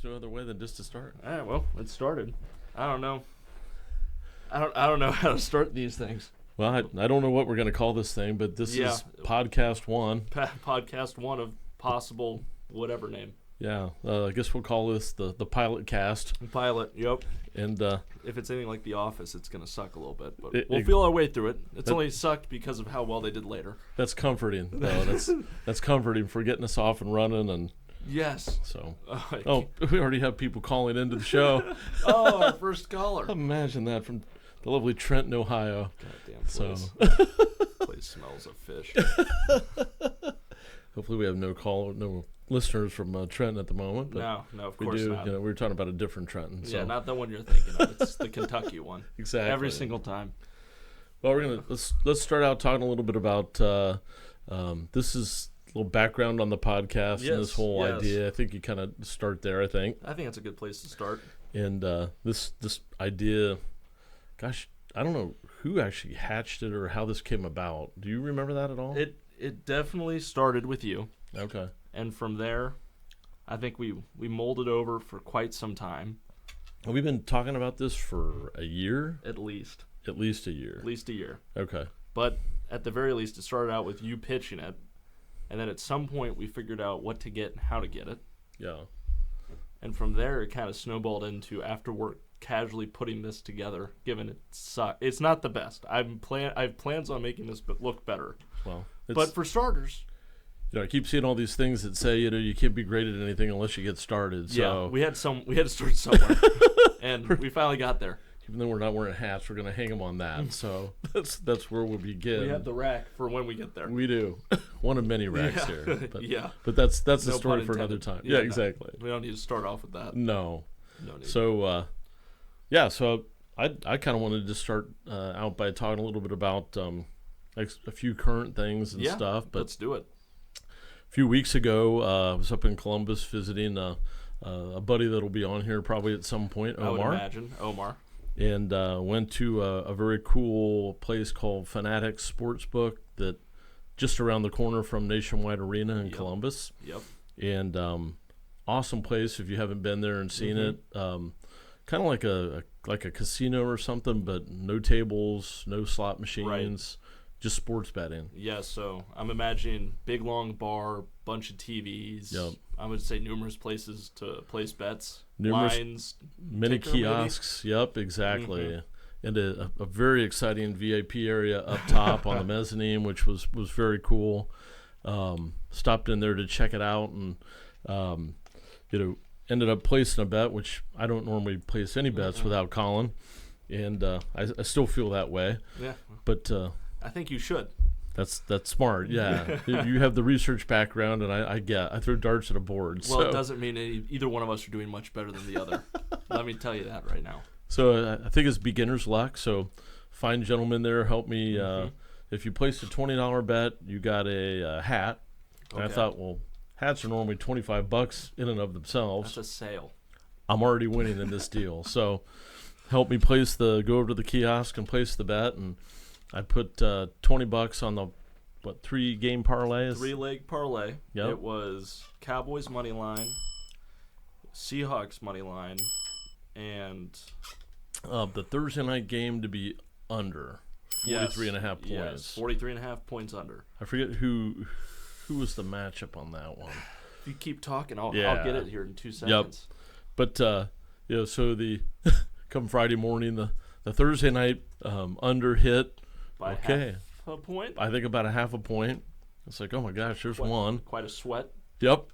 There's no other way than just to start. All right, well, it started. I don't know. I don't know how to start these things. Well, I don't know what we're going to call this thing, but this is podcast one. Podcast one of possible whatever name. Yeah, I guess we'll call this the pilot cast. Pilot, yep. And if it's anything like The Office, it's going to suck a little bit, but we'll feel our way through it. It's only sucked because of how well they did later. That's comforting, though. That's comforting for getting us off and running. And yes. So, we already have people calling into the show. Oh, our first caller. Imagine that from the lovely Trenton, Ohio. Goddamn place. So. Place smells of fish. Hopefully we have no listeners from Trenton at the moment. But no, of course not. We were talking about a different Trenton. So. Yeah, not the one you're thinking of. It's the Kentucky one. Exactly. Every single time. Well, let's start out talking a little bit about this is a little background on the podcast and this whole idea. I think you kind of start there. I think that's a good place to start. And this idea, gosh, I don't know who actually hatched it or how this came about. Do you remember that at all? It definitely started with you. Okay. And from there, I think we molded over for quite some time. We've been talking about this for a year? At least. At least a year. At least a year. Okay. But at the very least, it started out with you pitching it. And then at some point, we figured out what to get and how to get it. Yeah. And from there, it kind of snowballed into after work casually putting this together, given it's not the best. I have plans on making this look better. Well, but for starters, I keep seeing all these things that say you can't be great at anything unless you get started. So. Yeah, we had to start somewhere, and we finally got there. Even though we're not wearing hats, we're going to hang them on that. So that's where we'll begin. We have the rack for when we get there. We do. One of many racks here. But, yeah. But that's the story for another time. Yeah, exactly. We don't need to start off with that. No. No need. So, so I kind of wanted to start out by talking a little bit about a few current things and stuff. But let's do it. A few weeks ago, I was up in Columbus visiting a buddy that'll be on here probably at some point, Omar. I would imagine, Omar. And went to a very cool place called Fanatics Sportsbook that just around the corner from Nationwide Arena in Columbus. Yep. And awesome place if you haven't been there and seen it. Kind of like a casino or something, but no tables, no slot machines, just sports betting. Yeah, so I'm imagining big long bar, bunch of TVs. Yep. I would say numerous places to place bets. Lines, many kiosks. Maybe? Yep, exactly. And a very exciting VIP area up top on the mezzanine, which was very cool. Stopped in there to check it out, and ended up placing a bet, which I don't normally place any bets without Colin, and I still feel that way. Yeah. But I think you should. That's smart, yeah. You have the research background, and I throw darts at a board. Well, it doesn't mean either one of us are doing much better than the other. Let me tell you that right now. So I think it's beginner's luck. So fine gentlemen there, help me. If you placed a $20 bet, you got a hat. And I thought, well, hats are normally $25 in and of themselves. That's a sale. I'm already winning in this deal. So help me go over to the kiosk and place the bet, and I put $20 on the 3-game parlay. 3-leg parlay. Yep. It was Cowboys money line, Seahawks money line, and the Thursday night game to be under 43.5 points. Yes, 43.5 points under. I forget who was the matchup on that one. If you keep talking, I'll get it here in 2 seconds. Yep. But so the come Friday morning, the Thursday night under hit. By half a point? I think about a half a point. It's like, oh my gosh, there's one. Quite a sweat. Yep.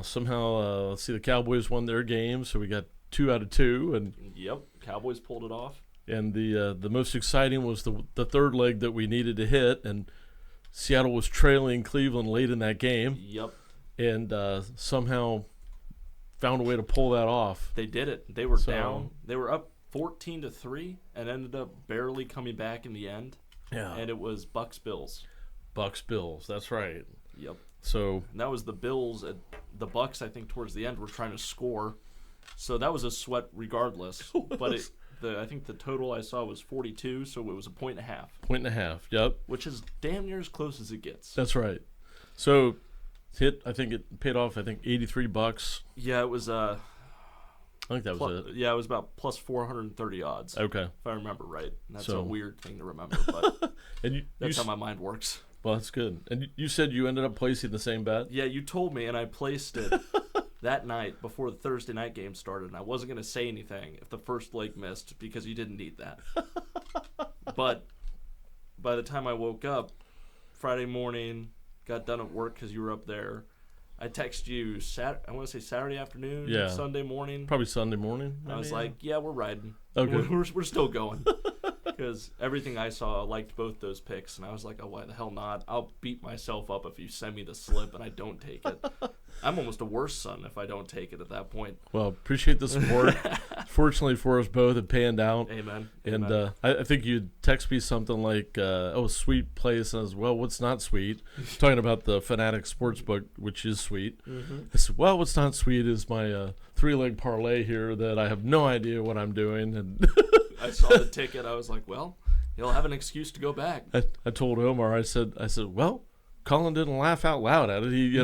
Somehow, let's see, the Cowboys won their game, so we got 2 out of 2. And yep, Cowboys pulled it off. And the most exciting was the third leg that we needed to hit, and Seattle was trailing Cleveland late in that game. Yep. And somehow found a way to pull that off. They did it. They were down. They were up 14-3 and ended up barely coming back in the end. Yeah. And it was Bucks-Bills. Bucks-Bills, that's right. Yep. So and that was the Bills. The Bucks, I think, towards the end were trying to score. So that was a sweat regardless. But I think the total I saw was 42, so it was a 1.5. Point and a half, yep. Which is damn near as close as it gets. That's right. So hit. I think it paid off. I think $83. Yeah, it was I think that was it. Yeah, it was about plus 430 odds. Okay. If I remember right. That's So- a weird thing to remember, but And that's how my mind works. well, that's good. And you said you ended up placing the same bet. Yeah, you told me, and I placed it that night before the Thursday night game started, and I wasn't going to say anything if the first leg missed because you didn't need that. But by the time I woke up Friday morning, got done at work because you were up there, I texted you I want to say Saturday afternoon, Yeah. Sunday morning. Probably Sunday morning. I was maybe? like, yeah, we're riding. Okay. We're still going. Because everything I saw, I liked both those picks, and I was like, oh, why the hell not? I'll beat myself up if you send me the slip and I don't take it. I'm almost a worse son if I don't take it at that point. Well, appreciate the support. Fortunately for us both, it panned out. Amen. And Amen. I think you'd text me something like, oh, sweet place. And I was, well, what's not sweet? Talking about the Fanatic Sportsbook, which is sweet. I said, well, what's not sweet is my three-leg parlay here that I have no idea what I'm doing. And I saw the ticket. I was like, well, he'll have an excuse to go back. I told Omar, I said, well, Colin didn't laugh out loud at it. He,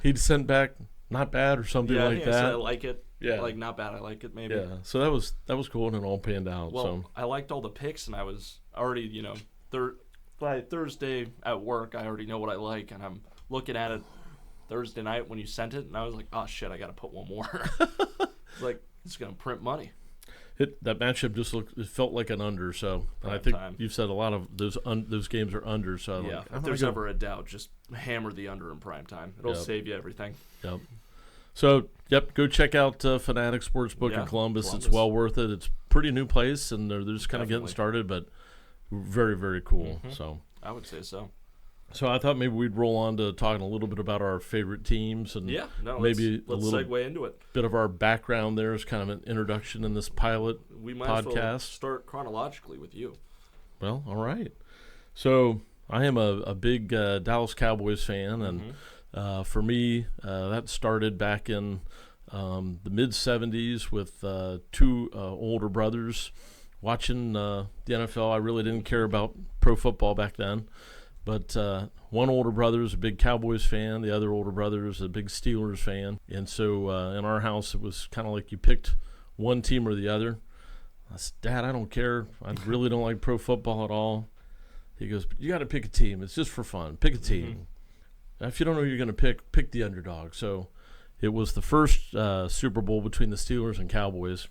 he'd sent back not bad or something Yeah, like I that. said I like it. Yeah. Like, not bad. I like it, maybe. Yeah, so that was cool, and it all panned out. Well, So I liked all the picks, and I was already, by Thursday at work, I already know what I like, and I'm looking at it Thursday night when you sent it, and I was like, oh, shit, I got to put one more. It's like, it's going to print money. that matchup just it felt like an under. So and I Prime think time. you've said a lot of those games are under. So I'm Yeah, like, if there's ever a doubt, just hammer the under in prime time. It'll Yep. save you everything. Yep. So, go check out Fanatic Sportsbook Yeah, in Columbus. It's Columbus. well worth it. It's a pretty new place, and they're just kind of getting Definitely. started, but very, very cool. Mhm. So I would say so. I thought maybe we'd roll on to talking a little bit about our favorite teams and Yeah, no, maybe let's a little segue into it. bit of our background there as kind of an introduction in this pilot. We might as well Podcast. start chronologically with you. Well, all right. So I am a big Dallas Cowboys fan, and for me, that started back in the mid-'70s with two older brothers watching the NFL. I really didn't care about pro football back then, but one older brother is a big Cowboys fan. The other older brother is a big Steelers fan. And so in our house, it was kind of like you picked one team or the other. I said, Dad, I don't care. I really don't like pro football at all. He goes, you got to pick a team. It's just for fun. Pick a team. If you don't know who you're going to pick the underdog. So it was the first Super Bowl between the Steelers and Cowboys.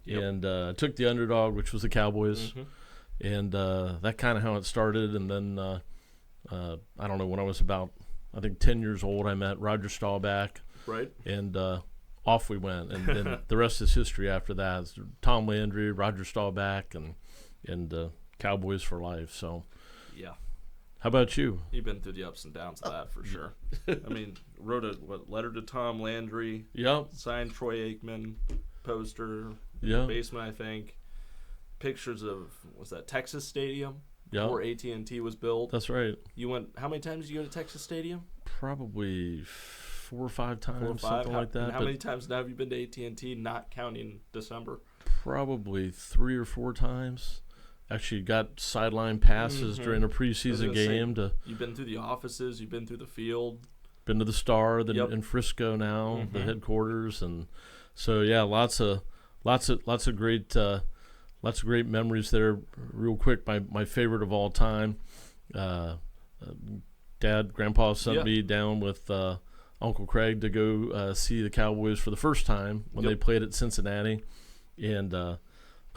Yep. And I took the underdog, which was the Cowboys. And that kind of how it started. And then, I don't know, when I was about, I think, 10 years old, I met Roger Staubach. Right. And off we went. And then the rest is history after that. It's Tom Landry, Roger Staubach, and Cowboys for life. So Yeah. how about you? You've been through the ups and downs of that for sure. I mean, wrote a letter to Tom Landry, Yep. signed Troy Aikman, poster, Yeah. basement, I think. Pictures of, was that Texas Stadium? Yeah. Before AT&T was built. That's right. You went, how many times did you go to Texas Stadium? Probably 4 or 5 times, 4 or 5? something like that. And how but many times now have you been to AT&T, not counting December? probably 3 or 4 times. Actually, got sideline passes during a preseason gonna say, game. You've been through the offices, you've been through the field. Been to the Star, then Yep. in Frisco now, the Mhm. headquarters, and so yeah, lots of great memories there. Real quick, my favorite of all time, Grandpa sent Yeah. me down with Uncle Craig to go see the Cowboys for the first time when they Yep. played at Cincinnati, and the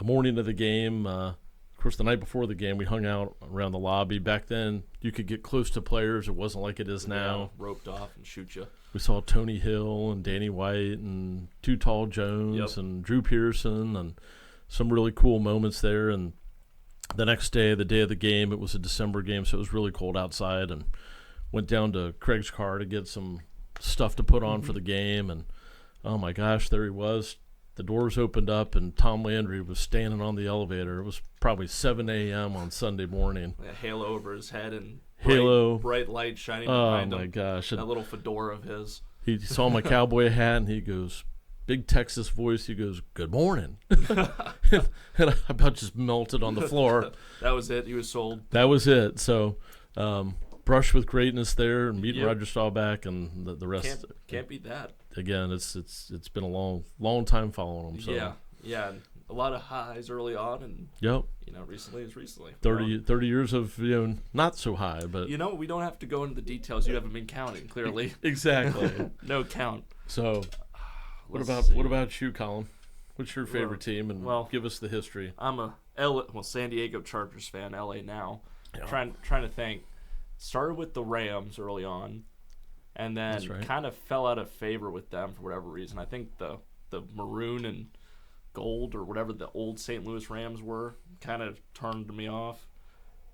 morning of the game. Of course, the night before the game, we hung out around the lobby. Back then, you could get close to players. It wasn't like it is now. Yeah, roped off and shoot you. We saw Tony Hill and Danny White and Too Tall Jones Yep. and Drew Pearson and some really cool moments there. And the next day, the day of the game, it was a December game, so it was really cold outside, and went down to Craig's car to get some stuff to put on for the game. And oh my gosh, there he was. The doors opened up, and Tom Landry was standing on the elevator. It was probably 7 a.m. on Sunday morning. A halo over his head and Halo. bright light shining Oh behind my him. gosh. And That little fedora of his. he saw my cowboy hat, and he goes, big Texas voice, he goes, good morning. And I about just melted on the floor. That was it. He was sold. That was it. So brush with greatness there, and meeting Yep. Roger Staubach and the rest. Can't beat that. Again, it's been a long time following him. So. Yeah, and a lot of highs early on, and Yep. recently is recently. 30 years of not so high, but We don't have to go into the details. You haven't been counting, clearly. exactly. No count. So, Let's what see. about you, Colin? What's your favorite team, and give us the history? I'm a San Diego Chargers fan. LA now. Yeah. Trying to think. Started with the Rams early on, and then That's right. kind of fell out of favor with them for whatever reason. I think the maroon and gold or whatever the old St. Louis Rams were kind of turned me off,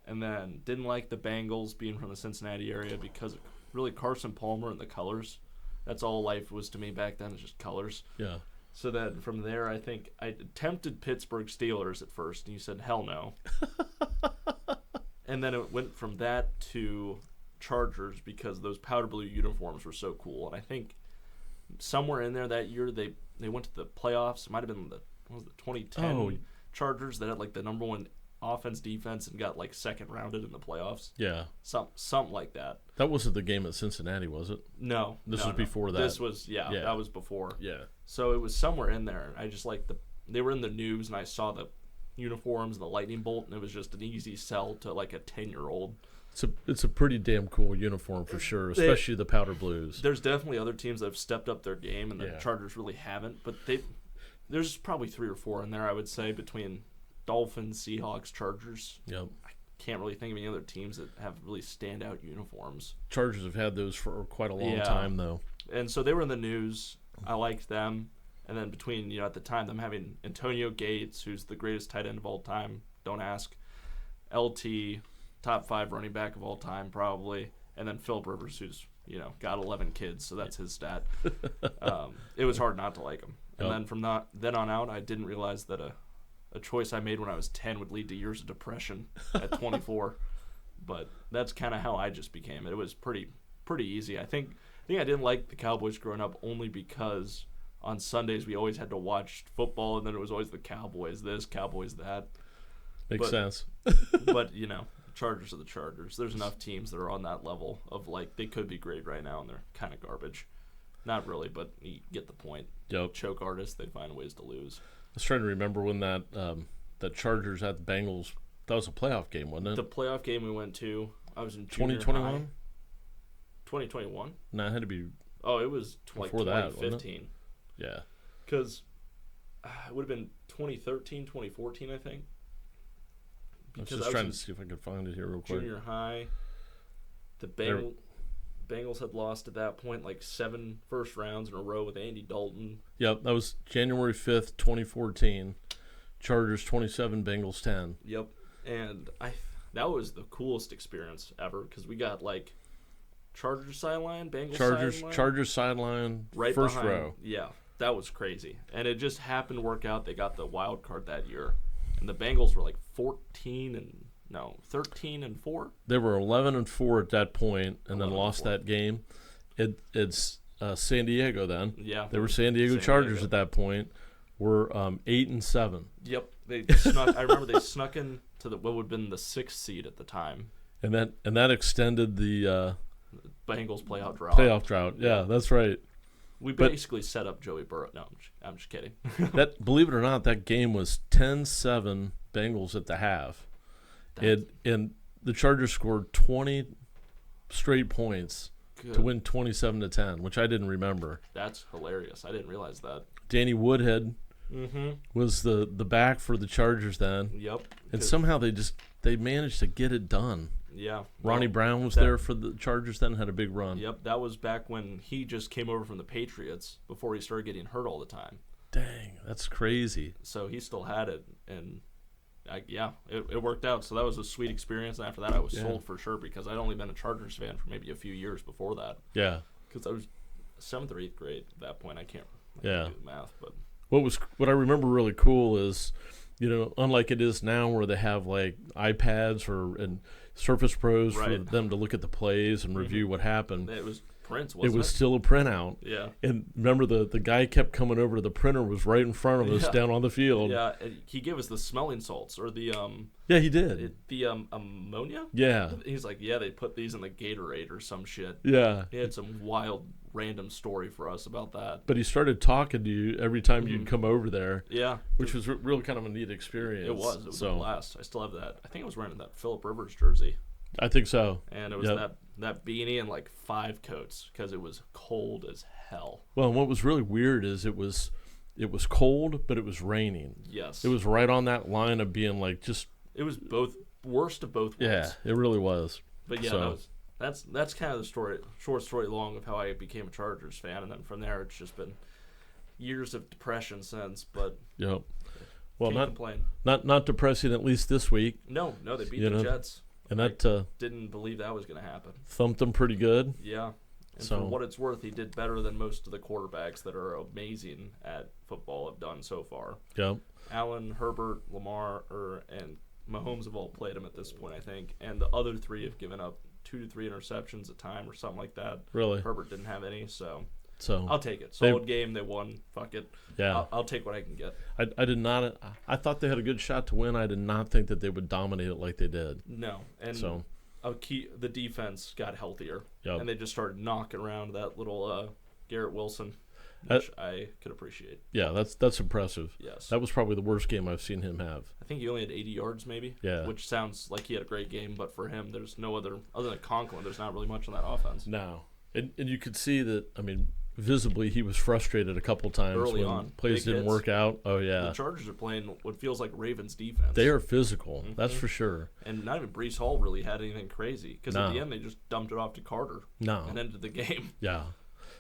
and then didn't like the Bengals being from the Cincinnati area because really Carson Palmer and the colors. That's all life was to me back then. It's just colors. Yeah. So then from there, I think I attempted Pittsburgh Steelers at first, and you said hell no. And then it went from that to Chargers because those powder blue uniforms were so cool. And I think somewhere in there that year they went to the playoffs. It might have been the 2010 Chargers that had like the number one offense defense and got like second rounded in the playoffs. Yeah. Something like that. That wasn't the game at Cincinnati, was it? No. This was before that. This was that was before. Yeah. So it was somewhere in there. I just like they were in the news and I saw the uniforms and the lightning bolt, and it was just an easy sell to like a 10-year-old. It's a pretty damn cool uniform for sure, especially the powder blues. There's definitely other teams that have stepped up their game, and the Yeah. Chargers really haven't. But there's probably 3 or 4 in there, I would say, between Dolphins, Seahawks, Chargers. Yep. I can't really think of any other teams that have really standout uniforms. Chargers have had those for quite a long Yeah. time, though. And so they were in the news. I liked them. And then between, at the time, them having Antonio Gates, who's the greatest tight end of all time, don't ask, LT, top 5 running back of all time, probably, and then Philip Rivers, who's, got 11 kids, so that's his stat. It was hard not to like him. And then from then on out, I didn't realize that a choice I made when I was 10 would lead to years of depression at 24. But that's kind of how I just became it. It was pretty easy. I think I didn't like the Cowboys growing up only because on Sundays we always had to watch football, and then it was always the Cowboys this, Cowboys that. Makes sense. But Chargers are the Chargers. There's enough teams that are on that level of like they could be great right now, and they're kind of garbage. Not really, but you get the point. Yep. Choke artists, they find ways to lose. I was trying to remember when that Chargers at the Bengals. That was a playoff game, wasn't it? The playoff game we went to, I was in junior 2021. high. 2021. No, it had to be. Oh, it was like Before that, wasn't it? 2015. Yeah. Because it would have been 2013, 2014, I think. I was just trying to see if I could find it here real quick. Junior high. The Bengals had lost at that point like 7 first rounds in a row with Andy Dalton. Yep, that was January 5th, 2014. Chargers 27, Bengals 10. Yep. And that was the coolest experience ever because we got like Chargers sideline, Bengals sideline. Chargers sideline, right first behind. row. Yeah, that was crazy. And it just happened to work out. They got the wild card that year. And the Bengals were like 13 and 4. They were 11-4 at that point, and then 11-4. lost that game. It's San Diego then. Yeah. They were San Diego Chargers at that point. Were 8-7. Yep. They snuck. I remember they snuck in to what would have been the 6th seed at the time. And that extended the Bengals playoff drought. Yeah, that's right. We basically set up Joey Burrow. No, I'm just kidding. That, believe it or not, that game was 10-7 Bengals at the half. And the Chargers scored 20 straight points to win 27-10, which I didn't remember. That's hilarious. I didn't realize that. Danny Woodhead Mm-hmm. was the back for the Chargers then. Yep. And somehow they managed to get it done. Yeah. Ronnie Brown was there for the Chargers then, had a big run. Yep, that was back when he just came over from the Patriots before he started getting hurt all the time. Dang, that's crazy. So he still had it, and it worked out. So that was a sweet experience. And after that, I was sold for sure because I'd only been a Chargers fan for maybe a few years before that. Yeah. Because I was 7th or 8th grade at that point. I can't do the math, but what I remember really cool is, unlike it is now where they have like iPads and Surface Pros for them to look at the plays and review what happened. prints, It wasn't was still a printout. Yeah. And remember, the guy kept coming over to the printer, was right in front of us Yeah. down on the field. Yeah, and he gave us the smelling salts or the Yeah, he did. ammonia. Yeah. He's like, yeah, they put these in the Gatorade or some shit. Yeah. He had some wild, random story for us about that. But he started talking to you every time you'd come over there, Yeah, which was really kind of a neat experience. it was. It was a so blast. I still have that. I think I was wearing that Phillip Rivers jersey, I think so. and it was Yep. that beanie and like 5 coats because it was cold as hell. Well, and what was really weird is it was cold, but it was raining. Yes, It was right on that line of being like just It was both worst of both worlds. yeah, it really was. But yeah, So- that's kind of the story, short story long of how I became a Chargers fan, and then from there it's just been years of depression since. But Yep. Well, can't complain. not depressing at least this week, No, they beat You the know, Jets. and that Didn't believe that was going to happen. thumped them pretty good. Yeah. And So- for what it's worth, he did better than most of the quarterbacks that are amazing at football have done so far. Yep. Allen, Herbert, Lamar, and Mahomes have all played him at this point, I think. And the other 3 have given up 2 to 3 interceptions a time or something like that. Really. Herbert didn't have any, so So I'll take it. They- Solid game. They won. Fuck it. yeah, I'll take what I can get. I did not. I thought they had a good shot to win. I did not think that they would dominate it like they did. No. And So the defense got healthier. Yep. And they just started knocking around that little Garrett Wilson, Uh, which I could appreciate. yeah, that's impressive. Yes. That was probably the worst game I've seen him have. I think he only had 80 yards, maybe. Yeah. Which sounds like he had a great game, but for him, there's no other than Conklin. There's not really much on that offense. No, and you could see that. I mean, visibly he was frustrated a couple times Early when on. plays Big didn't hits. work out. Oh The yeah, Chargers are playing what feels like Ravens defense. they are physical. That's Mhm. for sure. And not even Brees Hall really had anything crazy because at No. the end they just dumped it off to Carter No, and ended the game. yeah.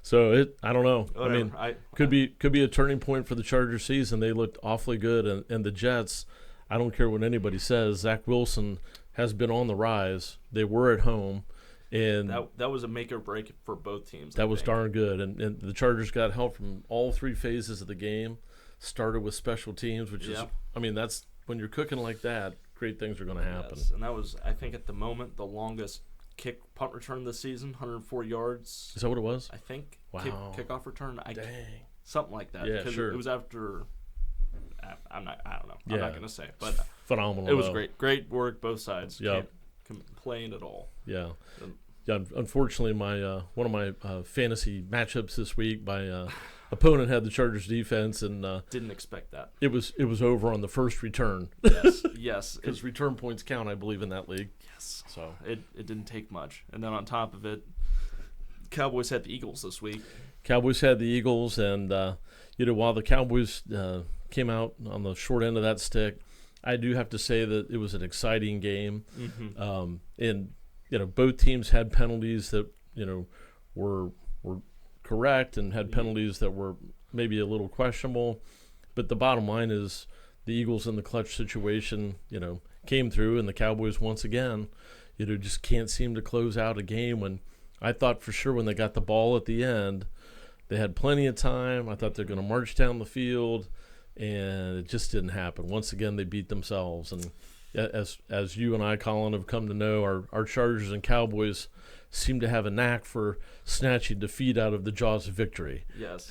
So I don't know. Whatever. I mean, could be a turning point for the Chargers season. They looked awfully good, and the Jets. I don't care what anybody says. Zach Wilson has been on the rise. They were at home, and that was a make or break for both teams. that I was think. darn good. And the Chargers got help from all 3 phases of the game. Started with special teams, which is, Yeah. I mean, that's when you're cooking like that, great things are going to happen. Yes, and that was, I think, at the moment, the longest punt return this season, 104 yards. Is that what it was? I think. Wow. Kickoff return. Dang. Something like that. Yeah, because sure. It was after. I don't know. Yeah. I'm not gonna say, but Phenomenal. it was though. great work both sides. Yep. Can't complain at all. Yeah. Um, Yeah. Unfortunately, my one of my fantasy matchups this week, my opponent had the Chargers defense, and Didn't expect that. it was over on the first return Yes, yes, because return points count, I believe, in that league. yes. So It didn't take much, and then on top of it, Cowboys had the Eagles this week. Cowboys had the Eagles, and while the Cowboys came out on the short end of that stick, I do have to say that it was an exciting game. Mm-hmm. And both teams had penalties that were correct, and had penalties that were maybe a little questionable. But the bottom line is the Eagles in the clutch situation, came through, and the Cowboys once again, just can't seem to close out a game. When I thought for sure when they got the ball at the end, they had plenty of time. I thought they're going to march down the field, and it just didn't happen. Once again, they beat themselves. And as you and I, Colin, have come to know, our Chargers and Cowboys seem to have a knack for snatching defeat out of the jaws of victory. Yes,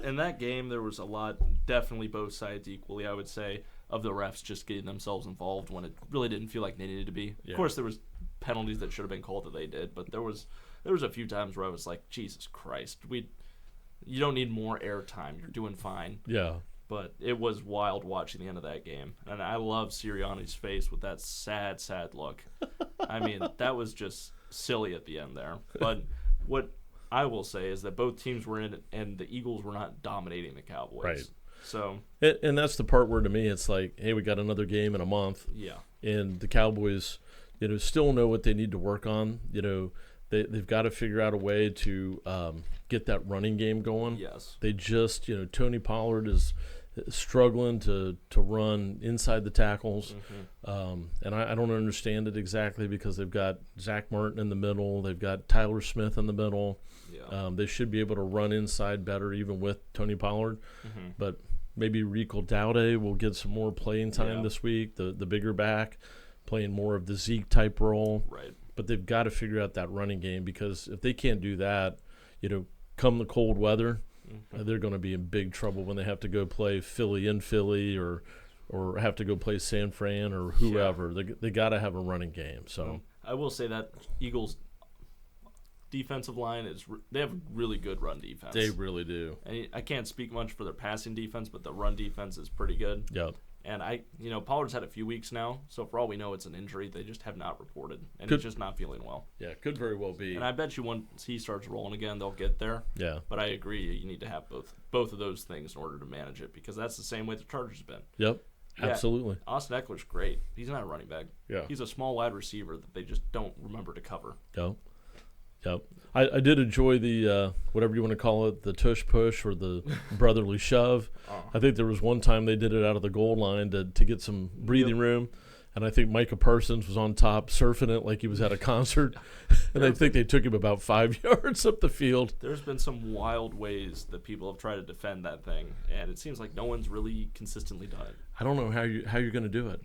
in that game there was a lot, definitely both sides equally, I would say, of the refs just getting themselves involved when it really didn't feel like they needed to be. Yeah. Of course, there was penalties that should have been called that they did, but there was a few times where I was like, Jesus Christ, you don't need more airtime. You're doing fine. Yeah. But it was wild watching the end of that game, and I love Sirianni's face with that sad, sad look. I mean, that was just silly at the end there. But what I will say is that both teams were in it, and the Eagles were not dominating the Cowboys. Right. So, And that's the part where, to me, it's like, hey, we got another game in a month, yeah. and the Cowboys, still know what they need to work on. They've got to figure out a way to get that running game going. Yes. They just, Tony Pollard is struggling to run inside the tackles. Mm-hmm. And I don't understand it exactly, because they've got Zach Martin in the middle. They've got Tyler Smith in the middle. Yeah. They should be able to run inside better even with Tony Pollard. Mm-hmm. But maybe Rico Dowday will get some more playing time Yeah. this week, the bigger back, playing more of the Zeke type role. Right. But they've got to figure out that running game, because if they can't do that, come the cold weather, they're going to be in big trouble when they have to go play Philly in Philly or have to go play San Fran or whoever. They got to have a running game. So I will say that Eagles defensive line they have a really good run defense. They really do. And I can't speak much for their passing defense, but the run defense is pretty good. Yep. And Pollard's had a few weeks now, so for all we know, it's an injury. They just have not reported, and he's just not feeling well. Yeah, could very well be. And I bet you once he starts rolling again, they'll get there. Yeah. But I agree, you need to have both of those things in order to manage it, because that's the same way the Chargers have been. Yep. Yeah, Absolutely. Austin Eckler's great. He's not a running back. Yeah. He's a small wide receiver that they just don't remember to cover. Yep. I did enjoy the whatever you want to call it, the tush push or the brotherly shove. I think there was one time they did it out of the goal line to get some breathing room, and I think Micah Parsons was on top surfing it like he was at a concert, and I think they took him about 5 yards up the field. There's been some wild ways that people have tried to defend that thing, and it seems like no one's really consistently done it. I don't know how you're going to do it.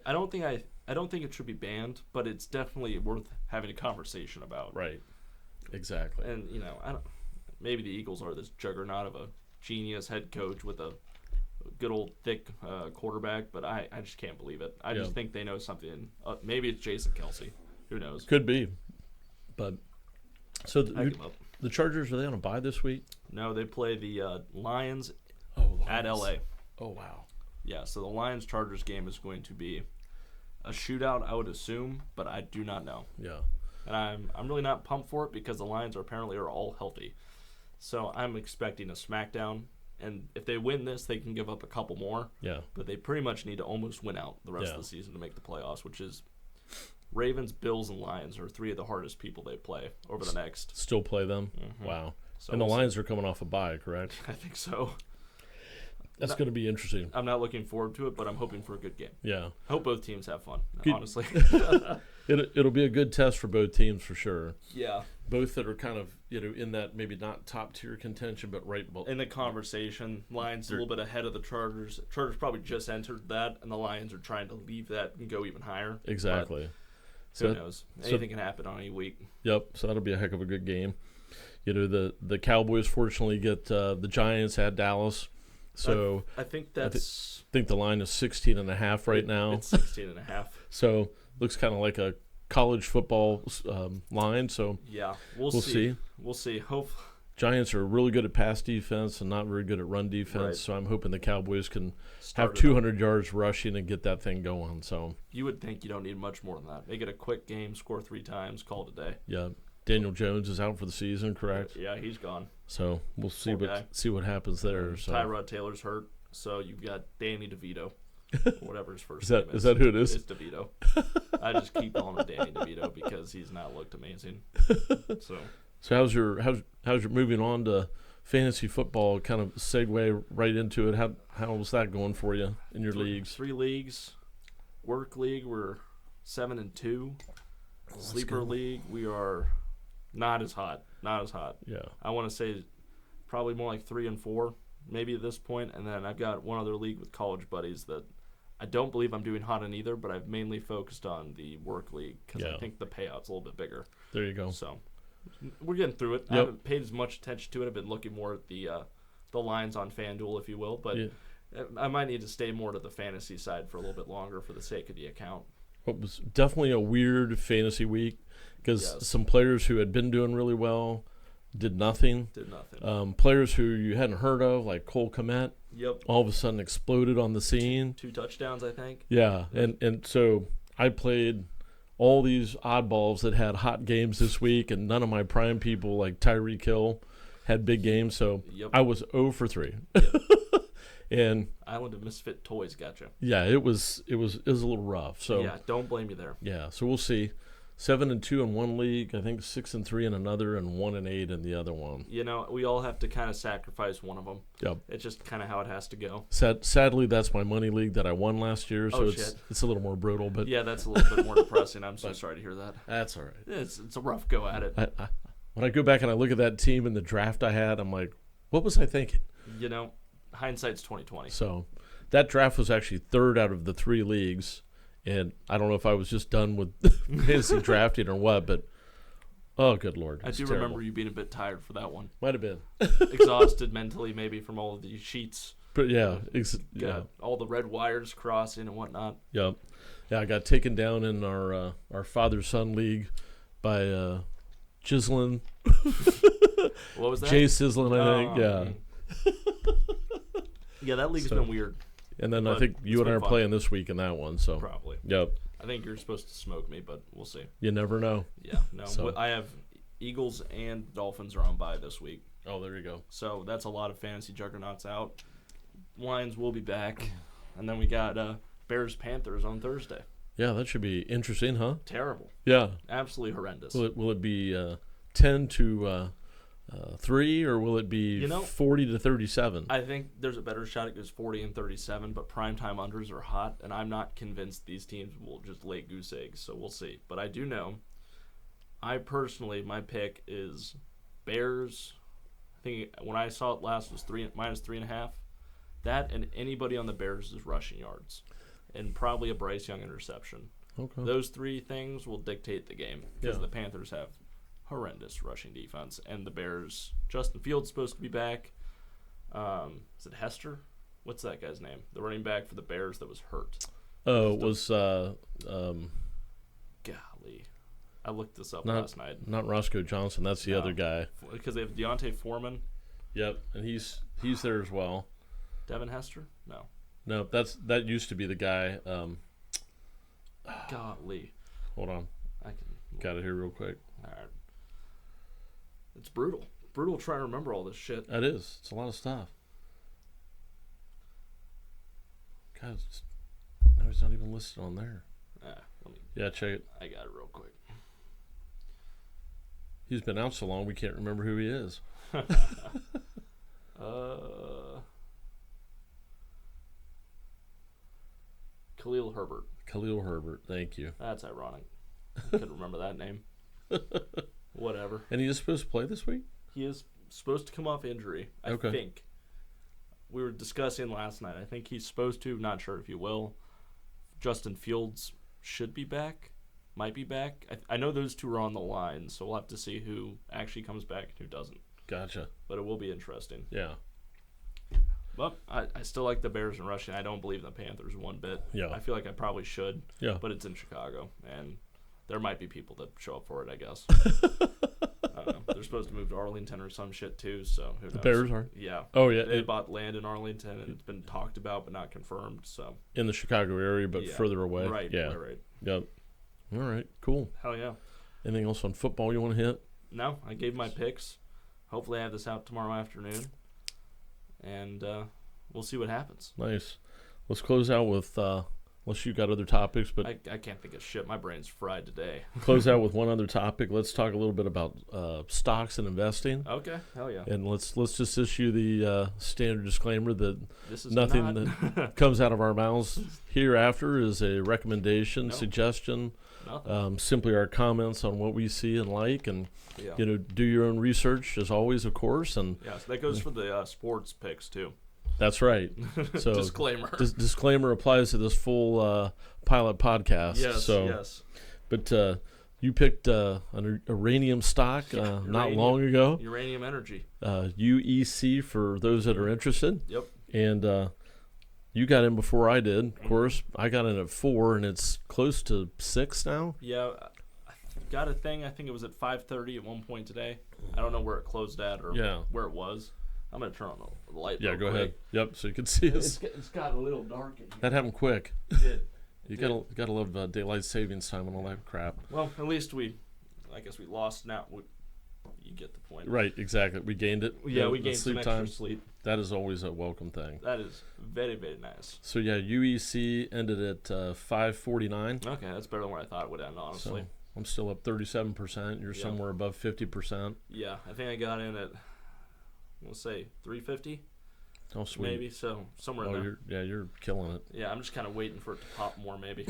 I don't think it should be banned, but it's definitely worth having a conversation about. Right. Exactly. And maybe the Eagles are this juggernaut of a genius head coach with a good old thick quarterback, but I just can't believe it. I just think they know something. Maybe it's Jason Kelsey. Who knows? Could be. But so I give up. The Chargers, are they on a bye this week? No, they play the Lions Lions at LA. Oh wow. Yeah, so the Lions-Chargers game is going to be a shootout, I would assume, but I do not know. Yeah. And I'm really not pumped for it because the Lions apparently are all healthy. So I'm expecting a smackdown. And if they win this, they can give up a couple more. Yeah. But they pretty much need to almost win out the rest of the season to make the playoffs, which is Ravens, Bills, and Lions are three of the hardest people they play over the next. Still play them? Mm-hmm. Wow. So and the Lions are coming off a bye, correct? I think so. That's going to be interesting. I'm not looking forward to it, but I'm hoping for a good game. Yeah. Hope both teams have fun, honestly. It'll be a good test for both teams for sure. Yeah. Both that are kind of, in that maybe not top tier contention, but right in the conversation. Lions a little bit ahead of the Chargers. Chargers probably just entered that, and the Lions are trying to leave that and go even higher. Exactly. Who knows? Anything can happen on any week. Yep. So that'll be a heck of a good game. The Cowboys fortunately get the Giants at Dallas. So I think that's. I think the line is 16.5 right now. It's 16.5. So looks kind of like a college football line. So yeah, we'll see. We'll see. Hope Giants are really good at pass defense and not very good at run defense. Right. So I'm hoping the Cowboys can have 200 yards rushing and get that thing going. So you would think you don't need much more than that. Make it a quick game, score 3 times, call it a day. Yeah. Daniel Jones is out for the season, correct? Yeah, he's gone. So we'll see what happens there. So Tyrod Taylor's hurt, so you've got Danny DeVito, whatever his first name is. Is that who it is? It's DeVito. I just keep calling him Danny DeVito because he's not looked amazing. So how's your moving on to fantasy football? Kind of segue right into it. How's that going for you in your leagues? 3 leagues. Work league, we're 7-2. Sleeper league, we are. Not as hot. Yeah. I want to say probably more like 3-4, maybe at this point. And then I've got one other league with college buddies that I don't believe I'm doing hot in either, but I've mainly focused on the work league because I think the payout's a little bit bigger. There you go. So we're getting through it. I haven't paid as much attention to it. I've been looking more at the lines on FanDuel, if you will. But I might need to stay more to the fantasy side for a little bit longer for the sake of the account. It was definitely a weird fantasy week because some players who had been doing really well did nothing. Players who you hadn't heard of, like Cole Kmet, all of a sudden exploded on the scene. 2 touchdowns, I think. Yeah, and so I played all these oddballs that had hot games this week, and none of my prime people like Tyreek Hill had big games, so I was 0 for 3. And Island of Misfit Toys, gotcha. Yeah, it was a little rough. So yeah, don't blame you there. Yeah, so we'll see. 7-2 in one league, I think 6-3 in another, and 1-8 in the other one. We all have to kind of sacrifice one of them. Yep. It's just kind of how it has to go. Sadly, that's my money league that I won last year, so it's a little more brutal. But yeah, that's a little bit more depressing. I'm so sorry to hear that. That's all right. It's a rough go at it. When I go back and I look at that team and the draft I had, I'm like, what was I thinking? Hindsight's 20/20. So that draft was actually 3rd out of the 3 leagues, and I don't know if I was just done with fantasy drafting or what, but Oh, good Lord. I It's do terrible. remember you being a bit tired for that one. Might have been. Exhausted mentally, maybe, from all of the sheets. But yeah. Got all the red wires crossing and whatnot. Yep. Yeah, I got taken down in our father-son league by Chislin. What was that? Jay Sislin, I think. Yeah. Yeah, that league's So- been weird. And then I But think you it's and I been are fun. playing this week in that one. So, Probably. yep. I think you're supposed to smoke me, but we'll see. You never know. Yeah, no. So- I have Eagles and Dolphins are on bye this week. Oh, there you go. So that's a lot of fantasy juggernauts out. Lions will be back. And then we got Bears-Panthers on Thursday. Yeah, that should be interesting, huh? Terrible. Yeah. Absolutely horrendous. Will it be 10 to 3, or will it be You know, 40 to 37? I think there's a better shot it goes 40 and 37, but primetime unders are hot, and I'm not convinced these teams will just lay goose eggs, so we'll see. But I do know, my pick is Bears. I think when I saw it last was minus 3.5. That and anybody on the Bears is rushing yards, and probably a Bryce Young interception. Okay. Those three things will dictate the game because Yeah. the Panthers have horrendous rushing defense, and the Bears. Justin Fields supposed to be back. Is it Hester? What's that guy's name? The running back for the Bears that was hurt. Oh, it was Golly, I looked this up last night not Roscoe Johnson. That's the No. other guy. because they have Deontay Foreman, Yep, and he's there as well. Devin Hester. No, No, that used to be the guy. golly, Hold on, I can. got it here real quick. All right. It's brutal. Brutal trying to remember all this shit. That is. It's a lot of stuff. God, now he's not even listed on there. Let me. Yeah, check it. I got it real quick. He's been out so long we can't remember who he is. Khalil Herbert. Khalil Herbert. Thank you. That's ironic. I couldn't remember that name. Whatever. And he is supposed to play this week? He is supposed to come off injury, I Okay. think. We were discussing last night. I think he's supposed to. Not sure if he will. Justin Fields should be back. Might be back. I know those two are on the line, so we'll have to see who actually comes back and who doesn't. Gotcha. But it will be interesting. Yeah. But I still like the Bears and rushing. I don't believe in the Panthers one bit. Yeah. I feel like I probably should. Yeah. But it's in Chicago, and there might be people that show up for it, I guess. I don't know. They're supposed to move to Arlington or some shit, too, so who knows? The Bears are? Yeah. Oh, yeah. They bought land in Arlington, and it's been talked about but not confirmed, so. In the Chicago area, but Yeah. further away. Right, Yeah. right. Yep. All right. Cool. Hell yeah. Anything else on football you want to hit? No, I gave my picks. Hopefully I have this out tomorrow afternoon, and we'll see what happens. Nice. Let's close out with, unless you got other topics, but I can't think of shit. My brain's fried today. close out with one other topic. Let's talk a little bit about stocks and investing. Okay, hell yeah. And let's just issue the standard disclaimer that This is nothing not that comes out of our mouths hereafter is a recommendation, No. suggestion, nothing. simply our comments on what we see and like, and Yeah. do your own research as always, of course. And Yeah, so that goes for the sports picks too. that's right. So Disclaimer. disclaimer applies to this full pilot podcast. Yes, So, yes. but you picked an uranium stock not uranium. long ago. Uranium Energy. UEC for those that are interested. Yep. And you got in before I did. Of course, I got in at 4, and it's close to 6 now. Yeah, I got a thing. I think it was at 5:30 at one point today. I don't know where it closed at or Yeah. where it was. I'm gonna turn on the light. Yeah, real go quick. ahead. Yep, so you can see us. It's got a little dark in here. That happened quick. It did. You Did. gotta love daylight savings time and all that crap. Well, at least I guess we lost now. You get the point. Right, exactly. We gained it. Yeah, we the gained some sleep extra time. sleep. That is always a welcome thing. That is very, very nice. So yeah, UEC ended at 549. Okay, that's better than where I thought it would end, honestly. So I'm still up 37%. You're Yeah. somewhere above 50%. Yeah, I think I got in at, we'll say, 350, Oh sweet. maybe. So somewhere in Oh, there. you're killing it. Yeah, I'm just kind of waiting for it to pop more, maybe.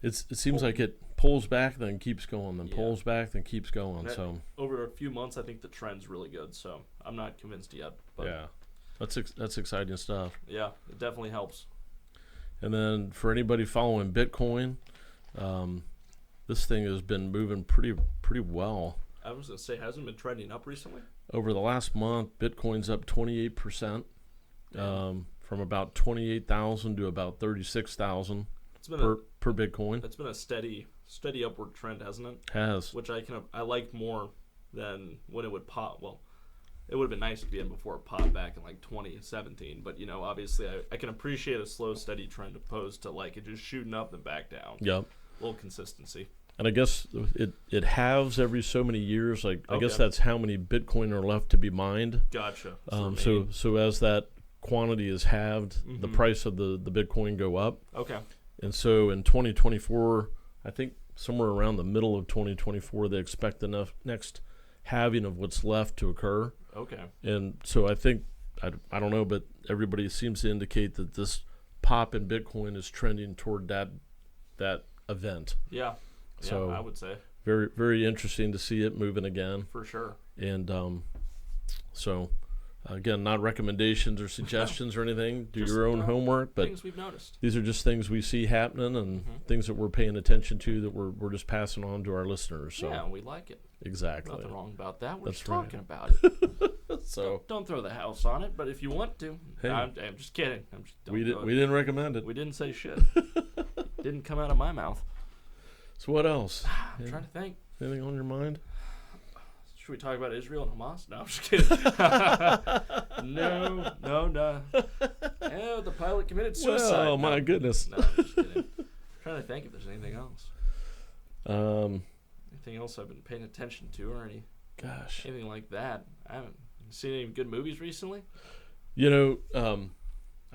It seems like it pulls back, then keeps going, then Yeah. pulls back, then keeps going. That- So Over a few months, I think the trend's really good. So I'm not convinced yet. But yeah, that's exciting stuff. yeah, it definitely helps. And then for anybody following Bitcoin, this thing has been moving pretty well. I was gonna say, hasn't it been trending up recently? Over the last month, Bitcoin's up 28%, from about 28,000 to about 36,000 per Bitcoin. It's been a steady upward trend, hasn't it? Has. Which I like more than when it would pop. Well, it would have been nice to be in before it popped back in like 2017. But obviously, I can appreciate a slow, steady trend opposed to like it just shooting up and back down. Yep. A little consistency. And I guess it halves every so many years. Like I guess Okay. that's how many Bitcoin are left to be mined. Gotcha. So as that quantity is halved, the price of the Bitcoin go up. Okay. And so in 2024, I think somewhere around the middle of 2024, they expect the next halving of what's left to occur. Okay. And so I think, I don't know, but everybody seems to indicate that this pop in Bitcoin is trending toward that event. Yeah. So I would say very, very interesting to see it moving again. for sure. And so, again, not recommendations or suggestions or anything. Do Just, your own homework, but Things we've noticed. these are just things we see happening and things that we're paying attention to that we're just passing on to our listeners. So Yeah, we like it. exactly. Nothing wrong about that. We're That's just right. talking about it. So Don't throw the house on it, but if you want to, Hey. I'm just kidding. Don't we do it. didn't recommend it. We didn't say shit. Didn't come out of my mouth. So what else? I'm trying to think. Anything on your mind? Should we talk about Israel and Hamas? No, I'm just kidding. No. Yeah, the pilot committed suicide. Oh my goodness. No, I'm just kidding. I'm trying to think if there's anything else. Anything else I've been paying attention to or anything like that. I haven't seen any good movies recently. I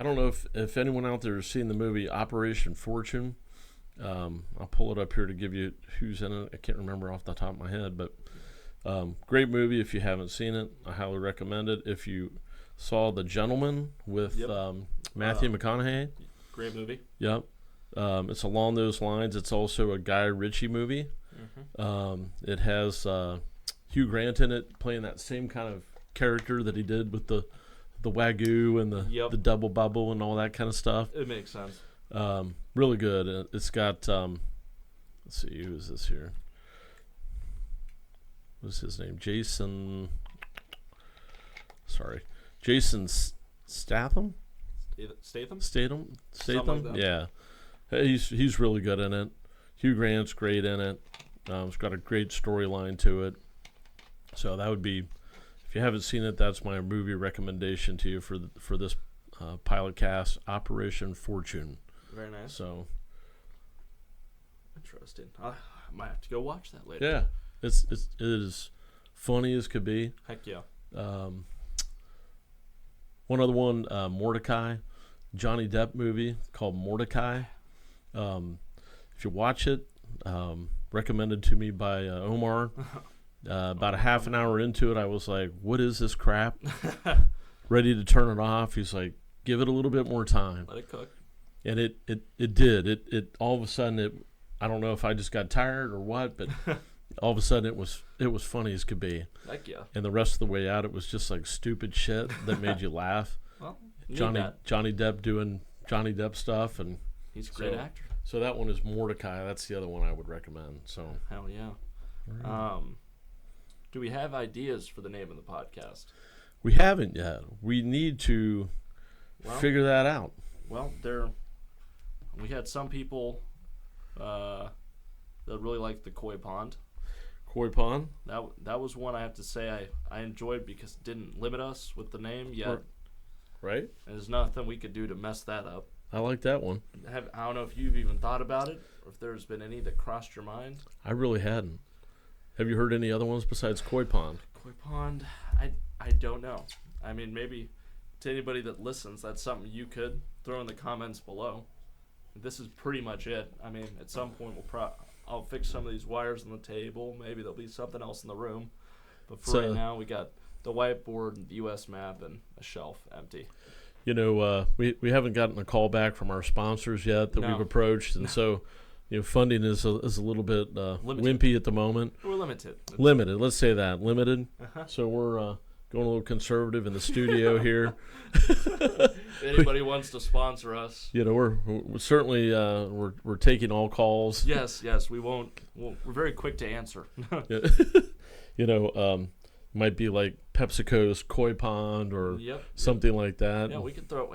don't know if anyone out there has seen the movie Operation Fortune. I'll pull it up here to give you who's in it. I can't remember off the top of my head, but great movie. If you haven't seen it, I highly recommend it. If you saw The Gentleman with Matthew McConaughey, Great movie. yep. It's along those lines. It's also a Guy Ritchie movie. It has Hugh Grant in it, playing that same kind of character that he did with the Wagyu and the double bubble and all that kind of stuff. It makes sense. Really good. It's got let's see, who is this here? What's his name? Jason Statham. Something like that. Yeah, he's really good in it. Hugh Grant's great in it. It's got a great storyline to it. So that would be, if you haven't seen it, that's my movie recommendation to you for this pilot cast, Operation Fortune. Very nice. So Interesting. I might have to go watch that later. yeah, it is funny as could be. Heck yeah. One other one, Mordecai, Johnny Depp movie called Mordecai. If you watch it, recommended to me by Omar. About a half an hour into it, I was like, "What is this crap?" Ready to turn it off. He's like, "Give it a little bit more time," Let it cook. and it did. It all of a sudden I don't know if I just got tired or what, but all of a sudden it was funny as could be. Heck yeah. And the rest of the way out, it was just like stupid shit that made you laugh. Well, Johnny Depp doing Johnny Depp stuff, and he's a great so- actor. so that one is Mordecai. That's the other one I would recommend. So Hell yeah. Do we have ideas for the name of the podcast? we haven't yet. We need to Well- figure that out. Well, we had some people that really liked the Koi Pond. Koi Pond. That was one I have to say I enjoyed because it didn't limit us with the name yet. Right? And there's nothing we could do to mess that up. I like that one. I don't know if you've even thought about it or if there's been any that crossed your mind. I really hadn't. Have you heard any other ones besides Koi Pond? Koi Pond, I don't know. I mean, maybe to anybody that listens, that's something you could throw in the comments below. This is pretty much it. I mean, at some point I'll fix some of these wires on the table. Maybe there'll be something else in the room. But for right now, we got the whiteboard, the U.S. map, and a shelf empty. We haven't gotten a call back from our sponsors yet that we've approached, and so funding is a little bit wimpy at the moment. We're limited. Limited. Let's say that limited. So we're going a little conservative in the studio here. If anybody wants to sponsor us, we're certainly we're taking all calls. yes, we won't. We're very quick to answer. Might be like PepsiCo's Koi Pond or Yep. something like that. Yeah, we can throw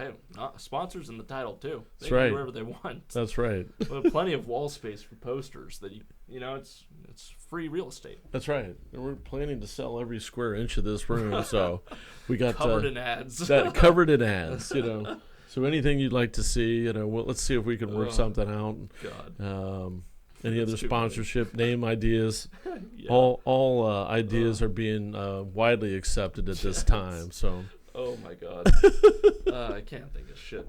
sponsors in the title too. They That's can right. do whatever they want. That's right. We have plenty of wall space for posters that it's free real estate. That's right. And we're planning to sell every square inch of this room, so we got Covered in ads. that covered in ads. So anything you'd like to see, let's see if we can work something out. God. Any other That's too sponsorship, name ideas, Yeah. all ideas are being widely accepted at this time. So Oh my God. I can't think of shit.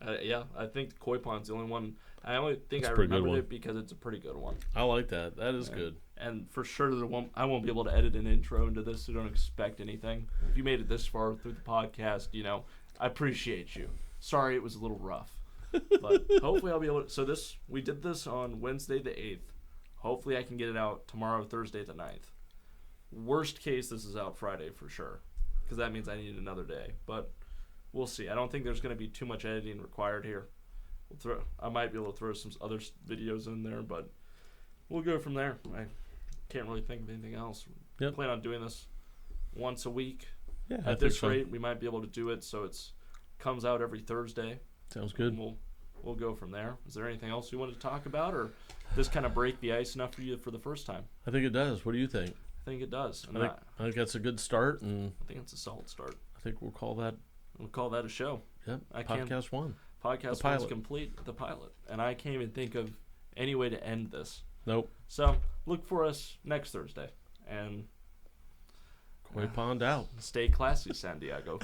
I think Koi Pond's the only one. I only think It's I a pretty good remembered one. it because it's a pretty good one. I like that. That is good. And for sure, I won't be able to edit an intro into this, so don't expect anything. If you made it this far through the podcast, I appreciate you. Sorry it was a little rough. But hopefully I'll be able to. So we did this on Wednesday the 8th. Hopefully I can get it out tomorrow, Thursday the 9th. Worst case, this is out Friday for sure, because that means I need another day. But we'll see. I don't think there's going to be too much editing required here. I might be able to throw some other videos in there, but we'll go from there. I can't really think of anything else. Yep. Plan on doing this once a week. Yeah, At this rate, we might be able to do it so it's comes out every Thursday. Sounds good. And we'll go from there. Is there anything else you wanted to talk about, or this kind of break the ice enough for you for the first time? I think it does. What do you think? I think it does. And I think that's a good start, and I think it's a solid start. I think we'll call that a show. Yep. I can't- Podcast 1. Podcast pilot. one's complete, the pilot. And I can't even think of any way to end this. Nope. So look for us next Thursday. And Koi Pond out. stay classy, San Diego.